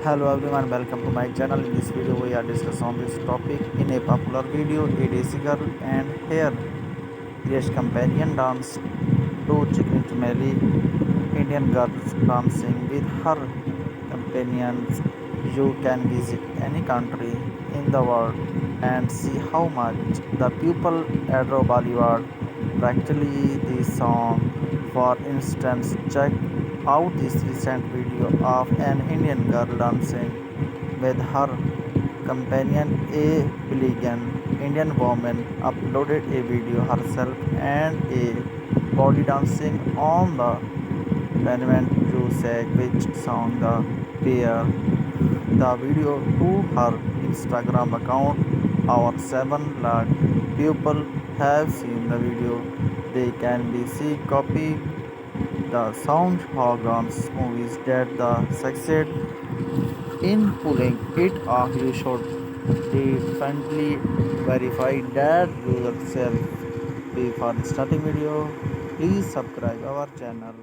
Hello everyone, welcome to my channel. In this video, we are discussing on this topic. In a popular video, a desi girl and her creates companion dance to chicken chumeli. Indian girls dancing with her companions. You can visit any country in the world and see how much the people adore Bollywood. Practically this song. For instance, check out this recent video of an Indian girl dancing with her companion. A elegant Indian woman uploaded a video herself and a body dancing on the pavement to say which song the pair the video to her Instagram account. Over 7 lakh people have seen the video. They can be see copy the sound holograms movies that the succeed in pulling it off. You should definitely verify that yourself before starting video. Please subscribe our channel.